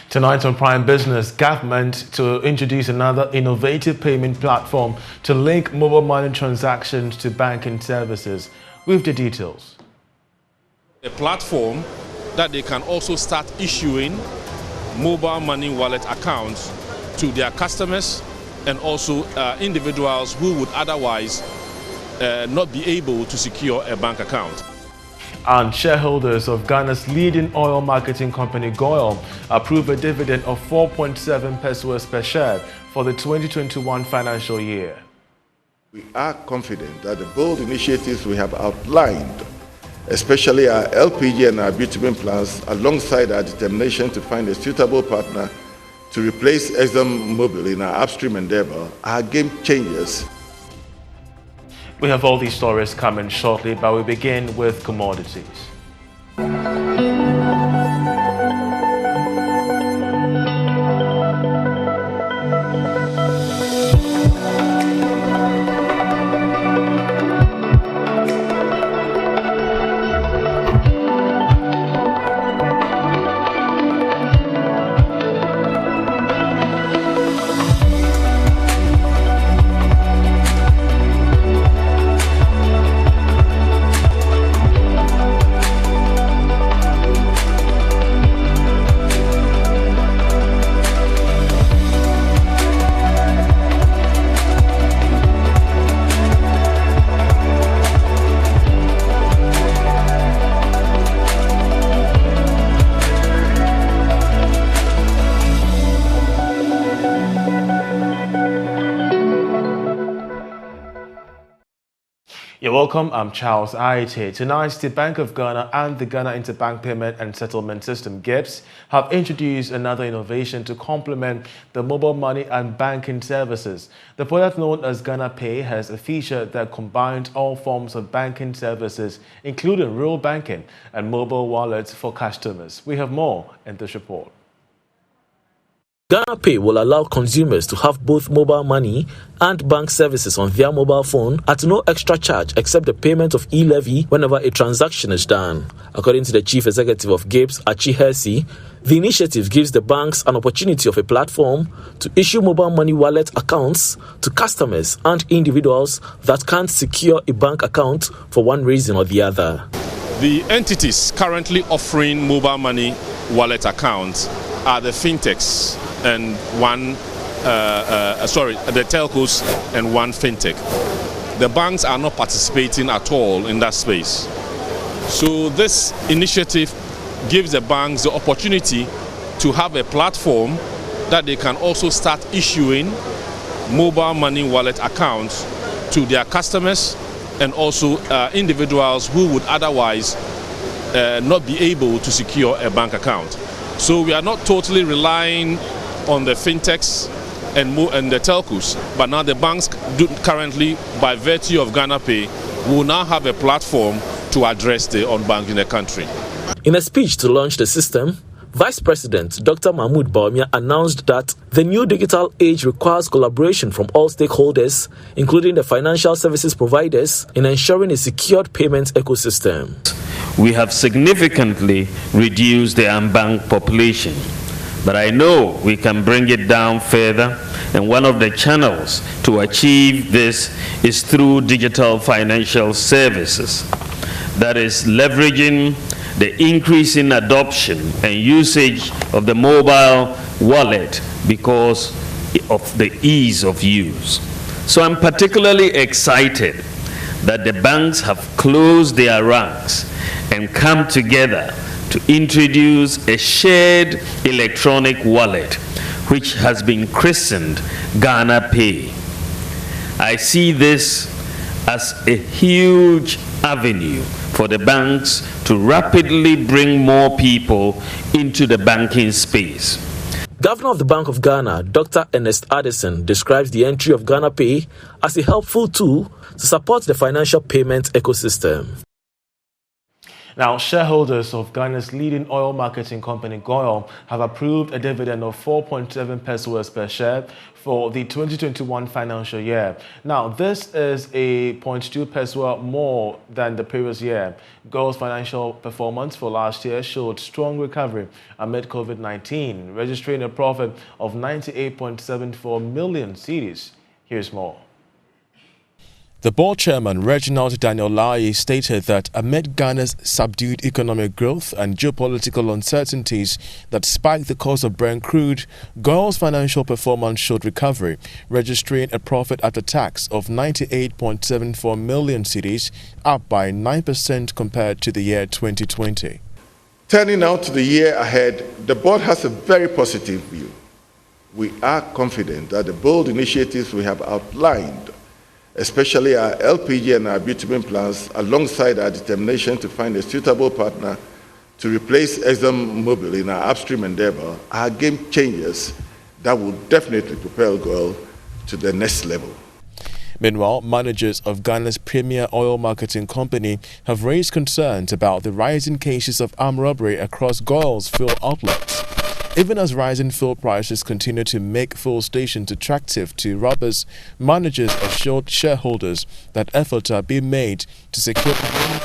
Tonight on Prime Business, government to introduce another innovative payment platform to link mobile money transactions to banking services. With the details. A platform that they can also start issuing mobile money wallet accounts to their customers and also individuals who would otherwise not be able to secure a bank account. And shareholders of Ghana's leading oil marketing company, Goil, approved a dividend of 4.7 pesos per share for the 2021 financial year. We are confident that the bold initiatives we have outlined, especially our LPG and our bitumen plants, alongside our determination to find a suitable partner to replace ExxonMobil in our upstream endeavor, are game changers. We have all these stories coming shortly, but we begin with commodities. You're welcome, I'm Charles Ayitey. Tonight, the Bank of Ghana and the Ghana Interbank Payment and Settlement System (GPRTU) have introduced another innovation to complement the mobile money and banking services. The product known as Ghana Pay has a feature that combines all forms of banking services, including real banking and mobile wallets for customers. We have more in this report. Ghana Pay will allow consumers to have both mobile money and bank services on their mobile phone at no extra charge except the payment of e-levy whenever a transaction is done. According to the Chief Executive of GPRTU, Achihesi, the initiative gives the banks an opportunity of a platform to issue mobile money wallet accounts to customers and individuals that can't secure a bank account for one reason or the other. The entities currently offering mobile money wallet accounts are the fintechs and the telcos and one fintech. The banks are not participating at all in that space. So this initiative gives the banks the opportunity to have a platform that they can also start issuing mobile money wallet accounts to their customers and also individuals who would otherwise not be able to secure a bank account. So we are not totally relying on the fintechs and the telcos, but now the banks do currently, by virtue of Ghana Pay, will now have a platform to address the unbanked in the country. In a speech to launch the system, Vice President Dr. Mahmoud Bawumia announced that the new digital age requires collaboration from all stakeholders, including the financial services providers, in ensuring a secured payments ecosystem. We have significantly reduced the unbanked population, but I know we can bring it down further, and one of the channels to achieve this is through digital financial services. That is leveraging the increasing adoption and usage of the mobile wallet because of the ease of use. So I'm particularly excited that the banks have closed their ranks and come together to introduce a shared electronic wallet, which has been christened Ghana Pay. I see this as a huge avenue for the banks to rapidly bring more people into the banking space. Governor of the Bank of Ghana, Dr. Ernest Addison, describes the entry of Ghana Pay as a helpful tool to support the financial payments ecosystem. Now, shareholders of Ghana's leading oil marketing company, Goil, have approved a dividend of 4.7 pesos per share for the 2021 financial year. Now, this is a 0.2 peso more than the previous year. Goil's financial performance for last year showed strong recovery amid COVID-19, registering a profit of 98.74 million cedis. Here's more. The board chairman, Reginald Daniel Lai, stated that amid Ghana's subdued economic growth and geopolitical uncertainties that spiked the cost of Brent crude, Goil's financial performance showed recovery, registering a profit after tax of 98.74 million cedis, up by 9% compared to the year 2020. Turning now to the year ahead, the board has a very positive view. We are confident that the bold initiatives we have outlined, especially our LPG and our bitumen plants, alongside our determination to find a suitable partner to replace ExxonMobil in our upstream endeavor, are game changers that will definitely propel Goil to the next level. Meanwhile, managers of Ghana's premier oil marketing company have raised concerns about the rising cases of armed robbery across Goil's fuel outlets. Even as rising fuel prices continue to make fuel stations attractive to robbers, managers assured shareholders that efforts are being made to secure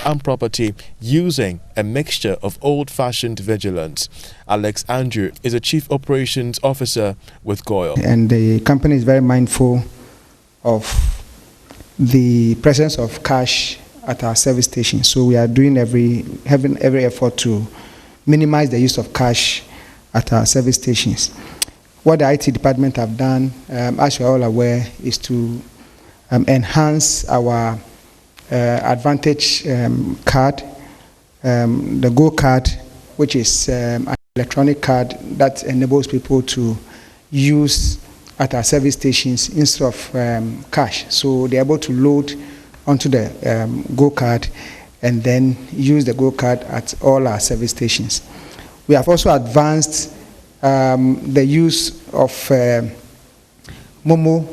armed property using a mixture of old-fashioned vigilance. Alex Andrew is a chief operations officer with Goil. And the company is very mindful of the presence of cash at our service stations. So we are doing having every effort to minimize the use of cash at our service stations. What the IT department have done, as you are all aware, is to enhance our Advantage card, the Go card, which is an electronic card that enables people to use at our service stations instead of cash. So they're able to load onto the Go card and then use the Go card at all our service stations. We have also advanced the use of Momo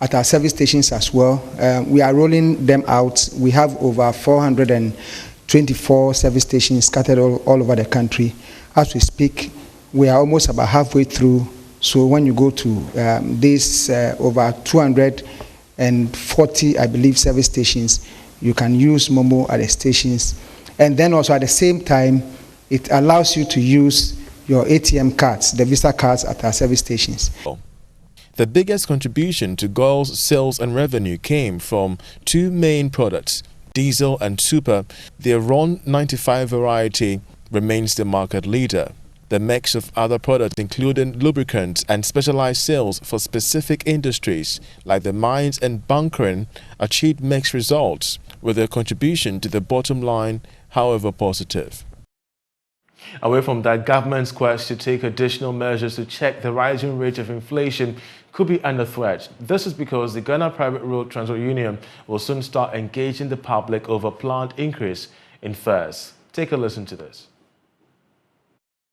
at our service stations as well. We are rolling them out. We have over 424 service stations scattered all over the country. As we speak, we are almost about halfway through. So when you go to these over 240, I believe, service stations, you can use Momo at the stations. And then also at the same time, it allows you to use your ATM cards, the Visa cards at our service stations. The biggest contribution to Goil's sales and revenue came from two main products, diesel and super. The RON 95 variety remains the market leader. The mix of other products, including lubricants and specialized sales for specific industries like the mines and bunkering, achieved mixed results, with their contribution to the bottom line, however, positive. Away from that, government's quest to take additional measures to check the rising rate of inflation could be under threat. This is because the Ghana Private Road Transport Union will soon start engaging the public over planned increase in fares. Take a listen to this.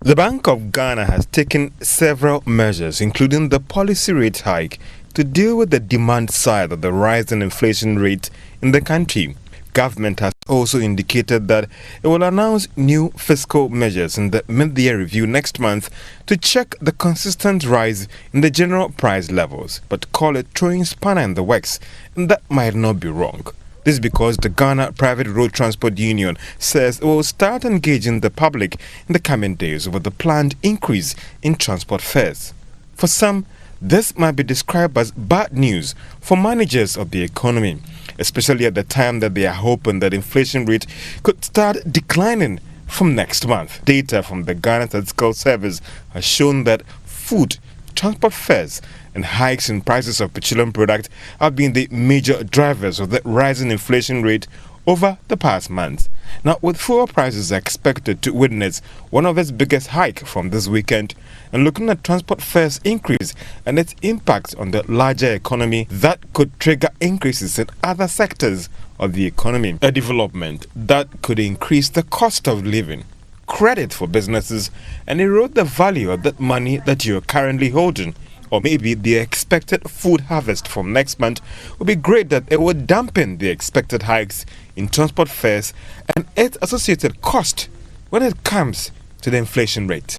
The Bank of Ghana has taken several measures, including the policy rate hike, to deal with the demand side of the rising inflation rate in the country. Government has also indicated that it will announce new fiscal measures in the mid-year review next month to check the consistent rise in the general price levels, but call it throwing spanner in the works, and that might not be wrong. This is because the Ghana Private Road Transport Union says it will start engaging the public in the coming days over the planned increase in transport fares. For some, this might be described as bad news for managers of the economy, especially at the time that they are hoping that inflation rate could start declining from next month. Data from the Ghana Statistical Service has shown that food, transport fares, and hikes in prices of petroleum products have been the major drivers of the rising inflation rate over the past month. Now, with fuel prices expected to witness one of its biggest hike from this weekend, and looking at transport fares increase and its impact on the larger economy, that could trigger increases in other sectors of the economy. A development that could increase the cost of living, credit for businesses, and erode the value of that money that you're currently holding. or maybe the expected food harvest from next month would be great that it would dampen the expected hikes in transport fares and its associated cost when it comes to the inflation rate.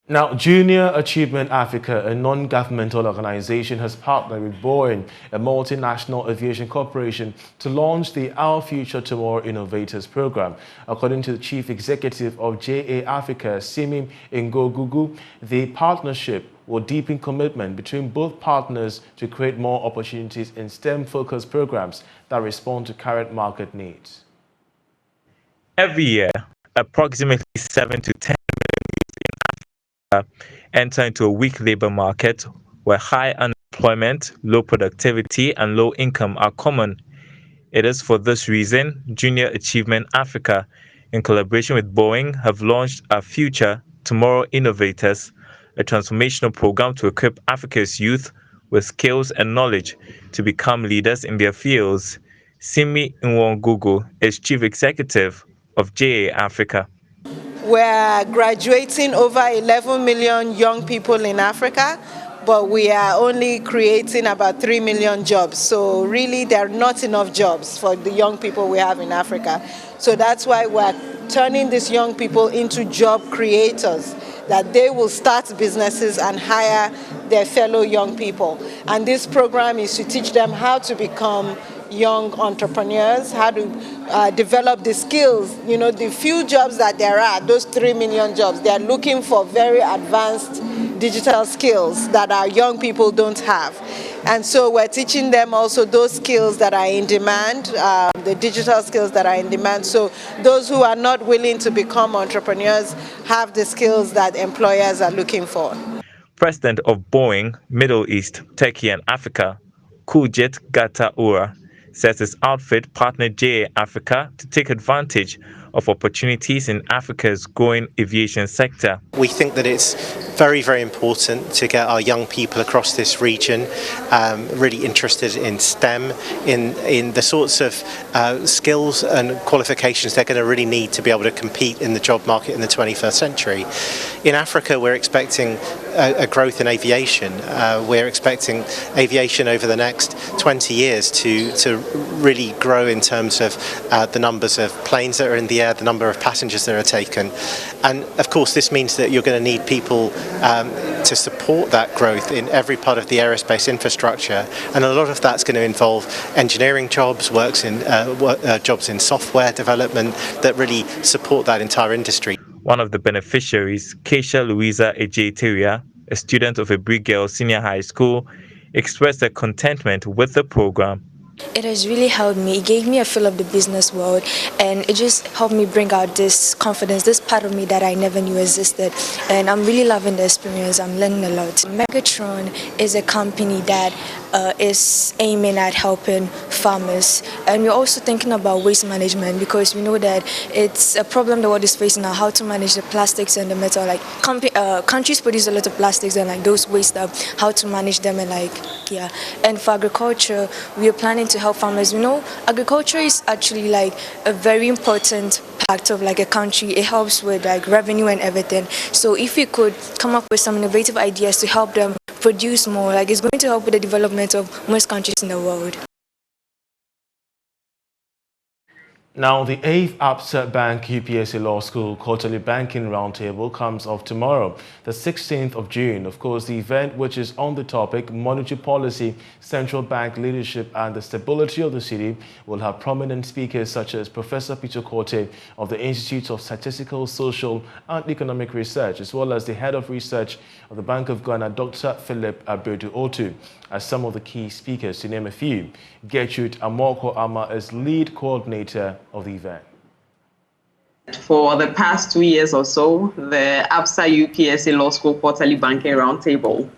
Now, Junior Achievement Africa, a non-governmental organization, has partnered with Boeing, a multinational aviation corporation, to launch the Our Future Tomorrow Innovators program. According to the chief executive of JA Africa, Simi Ngogugu, the partnership will deepen commitment between both partners to create more opportunities in STEM-focused programs that respond to current market needs. Every year, approximately 7 to 10 enter into a weak labor market where high unemployment, low productivity, and low income are common. It is for this reason Junior Achievement Africa, in collaboration with Boeing, have launched Our Future Tomorrow Innovators, a transformational program to equip Africa's youth with skills and knowledge to become leaders in their fields. Simi Ngogugu is chief executive of JA Africa. We're graduating over 11 million young people in Africa, but we are only creating about 3 million jobs. So really, there are not enough jobs for the young people we have in Africa. So that's why we're turning these young people into job creators, that they will start businesses and hire their fellow young people. And this program is to teach them how to become young entrepreneurs, how to develop the skills. You know, the few jobs that there are, those 3 million jobs, they're looking for very advanced digital skills that our young people don't have. And so we're teaching them also those skills that are in demand, the digital skills that are in demand. So those who are not willing to become entrepreneurs have the skills that employers are looking for. President of Boeing, Middle East, Turkey and Africa, Kujit Gataura, says his outfit partnered JA Africa to take advantage of opportunities in Africa's growing aviation sector. We think that it's very, very important to get our young people across this region really interested in STEM, in the sorts of skills and qualifications they're going to really need to be able to compete in the job market in the 21st century. In Africa, we're expecting a growth in aviation. We're expecting aviation over the next 20 years to really grow in terms of the numbers of planes that are in the air, the number of passengers that are taken. And of course, this means that you're going to need people to support that growth in every part of the aerospace infrastructure. And a lot of that's going to involve engineering jobs, jobs in software development that really support that entire industry. One of the beneficiaries, Keisha Louisa Ejeteria, a student of a Brig Girls Senior High School, expressed their contentment with the program. It has really helped me. It gave me a feel of the business world, and it just helped me bring out this confidence, this part of me that I never knew existed. And I'm really loving the experience. I'm learning a lot. Megatron is a company that is aiming at helping farmers, and we're also thinking about waste management, because we know that it's a problem the world is facing now, how to manage the plastics and the metal. Like countries produce a lot of plastics, and like those waste, how to manage them, and and for agriculture, we are planning to help farmers. You know, agriculture is actually like a very important part of like a country. It helps with like revenue and everything. So if we could come up with some innovative ideas to help them produce more, like it's going to help with the development of most countries in the world. Now, the 8th Absa Bank-UPSA Law School Quarterly Banking Roundtable comes off tomorrow, the 16th of June. Of course, the event, which is on the topic monetary policy, central bank leadership and the stability of the city, will have prominent speakers such as Professor Peter Korte of the Institute of Statistical, Social and Economic Research, as well as the Head of Research of the Bank of Ghana, Dr. Philip Abedu-Otu, as some of the key speakers, to name a few. Gertrude Amoko-Ama is lead coordinator of the event. For the past 2 years or so, the Absa UPSA Law School Quarterly Banking Roundtable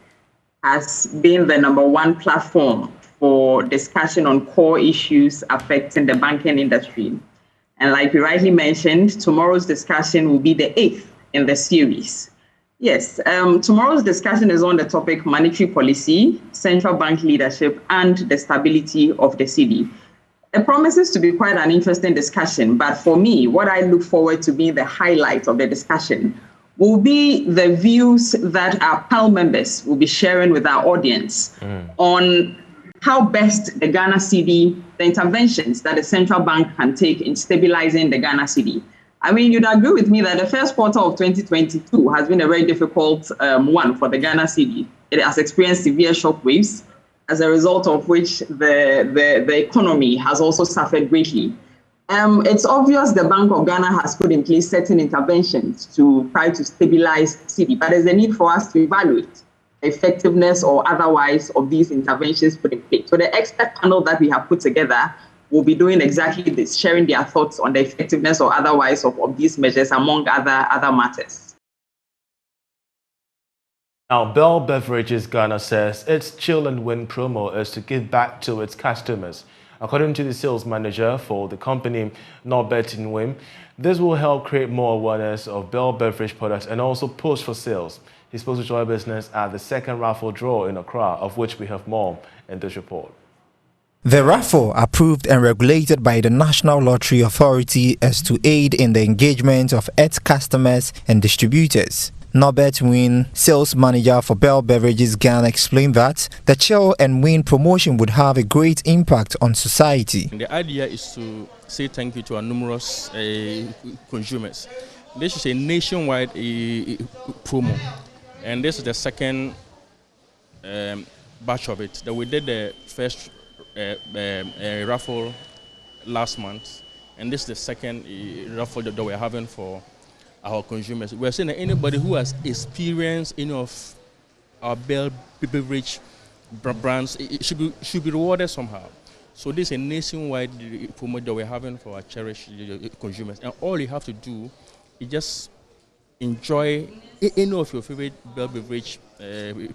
has been the #1 platform for discussion on core issues affecting the banking industry. And like you rightly mentioned, tomorrow's discussion will be the 8th in the series. Yes, tomorrow's discussion is on the topic monetary policy, central bank leadership, and the stability of the city. It promises to be quite an interesting discussion, but for me, what I look forward to being the highlight of the discussion will be the views that our panel members will be sharing with our audience on how best the Ghana cedi, the interventions that the central bank can take in stabilizing the Ghana cedi. I mean, you'd agree with me that the first quarter of 2022 has been a very difficult one for the Ghana cedi. It has experienced severe shock waves, as a result of which the economy has also suffered greatly. It's obvious the Bank of Ghana has put in place certain interventions to try to stabilize cedi, but there's a need for us to evaluate the effectiveness or otherwise of these interventions put in place. So the expert panel that we have put together will be doing exactly this, sharing their thoughts on the effectiveness or otherwise of these measures, among other matters. Now, Bell Beverages Ghana says its Chill and Win promo is to give back to its customers. According to the sales manager for the company, Norbert Nwim, this will help create more awareness of Bell Beverage products and also push for sales. He spoke to Joy Business at the second raffle draw in Accra, of which we have more in this report. The raffle, approved and regulated by the National Lottery Authority, is to aid in the engagement of its customers and distributors. Norbert Win, sales manager for Bell Beverages Ghana, explained that the Chill and Win promotion would have a great impact on society. The idea is to say thank you to our numerous consumers. This is a nationwide promo, and this is the second batch of it. That we did the first raffle last month, and this is the second raffle that we're having for our consumers. We're saying that anybody who has experienced any of our Bell Beverage brands, it should be rewarded somehow. So this is a nationwide promo that we're having for our cherished consumers, and all you have to do is just enjoy any of your favorite Bell Beverage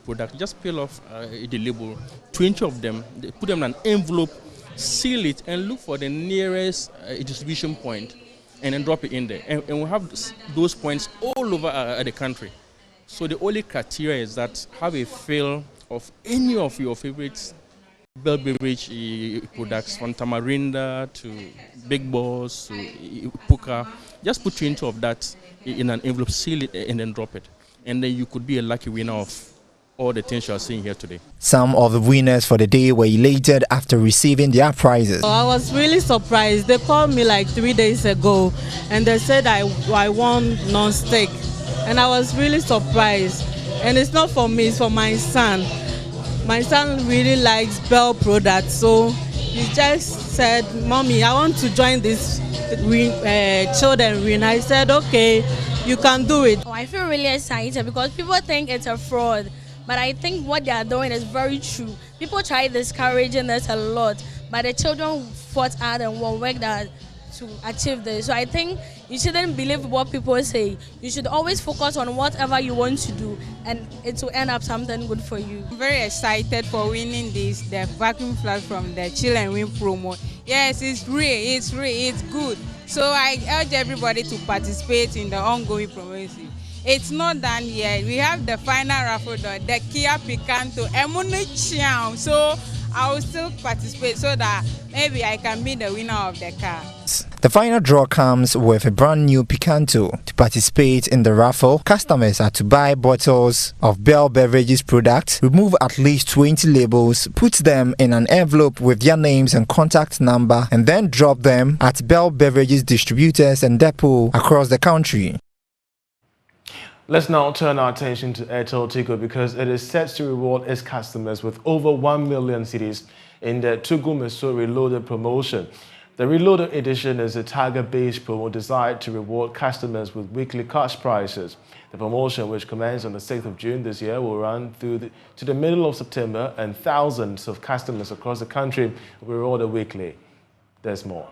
product. Just peel off the label, 20 of them, put them in an envelope, seal it, and look for the nearest distribution point, and then drop it in there. And we have those points all over the country. So the only criteria is that have a fill of any of your favorite Bell Beverage products, from Tamarinda to Big Boss to Puka. Just put 20 of that in an envelope, seal it, and then drop it. And then you could be a lucky winner of all the things you are seeing here today. Some of the winners for the day were elated after receiving their prizes. I was really surprised. They called me like 3 days ago and they said I won non-stick. And I was really surprised. And it's not for me, it's for my son. My son really likes Bell products, so he just said, "Mommy, I want to join this children win." I said, "Okay, you can do it." I feel really excited because people think it's a fraud, but I think what they are doing is very true. People try discouraging us a lot, but the children fought hard and worked hard to achieve this. So I think you shouldn't believe what people say. You should always focus on whatever you want to do, and it will end up something good for you. I'm very excited for winning this, the vacuum flask from the Chill and Win promo. Yes, it's good. So I urge everybody to participate in the ongoing promotion. It's not done yet. We have the final raffle, the Kia Picanto, Emunichiao. So I will still participate so that maybe I can be the winner of the car. The final draw comes with a brand new Picanto. To participate in the raffle, customers are to buy bottles of Bell Beverages products, remove at least 20 labels, put them in an envelope with their names and contact number, and then drop them at Bell Beverages distributors and depot across the country. Let's now turn our attention to Airtel Tigo because it is set to reward its customers with over 1 million cedis in the Tugu Meso Reloaded promotion. The Reloaded edition is a target-based promo designed to reward customers with weekly cash prizes. The promotion, which commenced on the 6th of June this year, will run to the middle of September, and thousands of customers across the country will be rewarded weekly. There's more.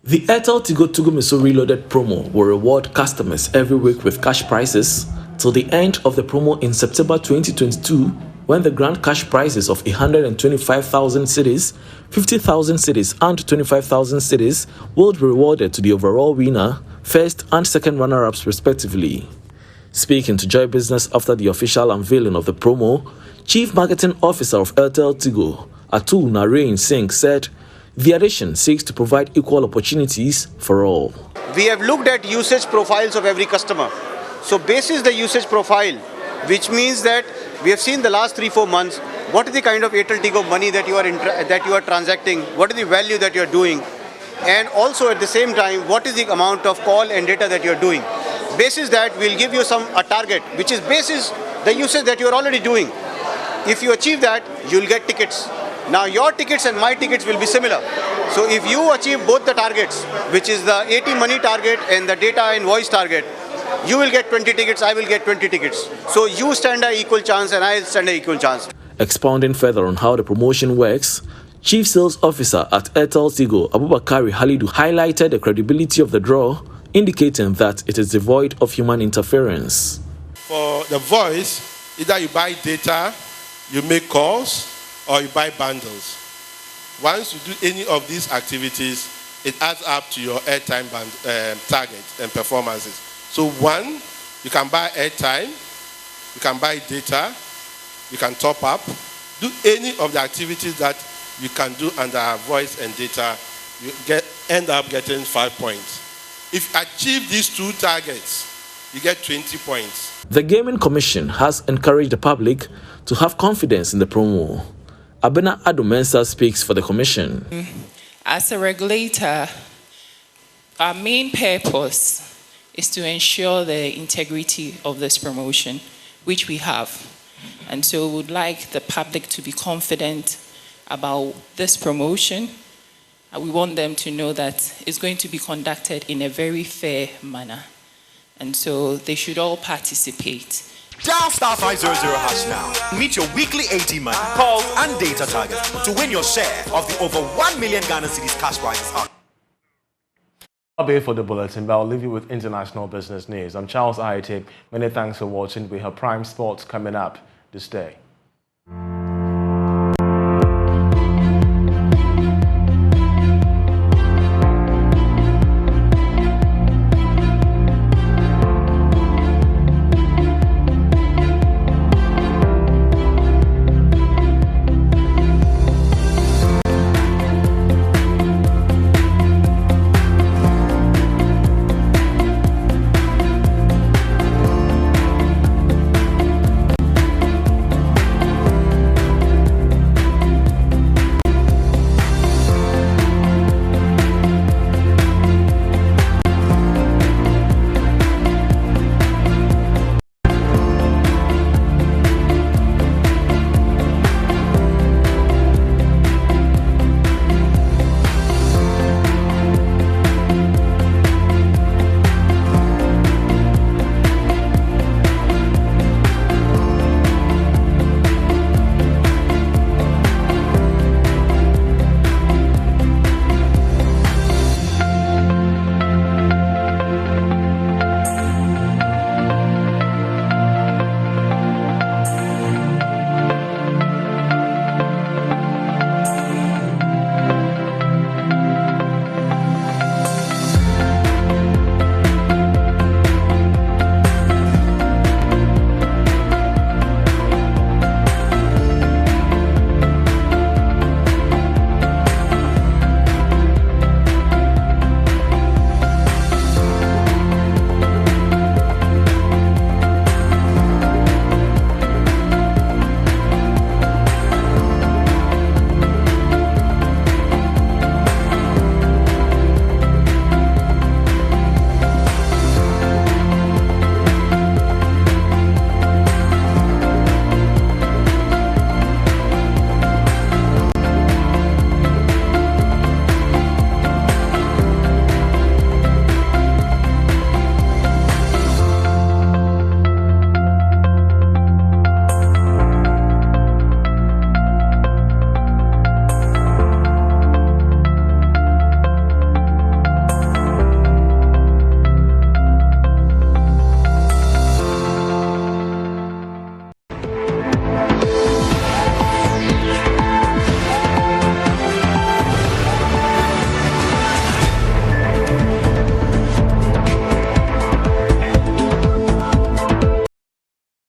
The Airtel Tigo Tugu Meso Reloaded promo will reward customers every week with cash prizes till the end of the promo in September 2022, when the grand cash prizes of 125,000 cedis, 50,000 cedis and 25,000 cedis will be rewarded to the overall winner, first and second runner-ups respectively. Speaking to Joy Business after the official unveiling of the promo, Chief Marketing Officer of Airtel Tigo, Atul Narain Singh, said the addition seeks to provide equal opportunities for all. We have looked at usage profiles of every customer So basis the usage profile, which means that we have seen the last 3-4 months, what is the kind of Airtel Tigo money that you are transacting, what is the value that you are doing, and also at the same time, what is the amount of call and data that you are doing. Basis that, we'll give you a target, which is basis the usage that you are already doing. If you achieve that, you'll get tickets. Now your tickets and my tickets will be similar. So if you achieve both the targets, which is the AT money target and the data and voice target, you will get 20 tickets, I will get 20 tickets. So you stand an equal chance and I stand an equal chance. Expounding further on how the promotion works, Chief Sales Officer at Airtel Tigo, Abubakar Halidu, highlighted the credibility of the draw, indicating that it is devoid of human interference. For the voice, either you buy data, you make calls, or you buy bundles. Once you do any of these activities, it adds up to your airtime targets and performances. So one, you can buy airtime, you can buy data, you can top up, do any of the activities that you can do under voice and data, you end up getting 5 points. If you achieve these two targets, you get 20 points. The Gaming Commission has encouraged the public to have confidence in the promo. Abena Adumensa speaks for the Commission. As a regulator, our main purpose is to ensure the integrity of this promotion, which we have. And so we would like the public to be confident about this promotion. We want them to know that it's going to be conducted in a very fair manner. And so they should all participate. Dial *500# now. Meet your weekly AT money, calls, and data target to win your share of the over 1 million Ghana cedis cash prizes. That'll be it for the bulletin, but I'll leave you with international business news. I'm Charles Ayitey. Many thanks for watching. We have Prime Sports coming up this day.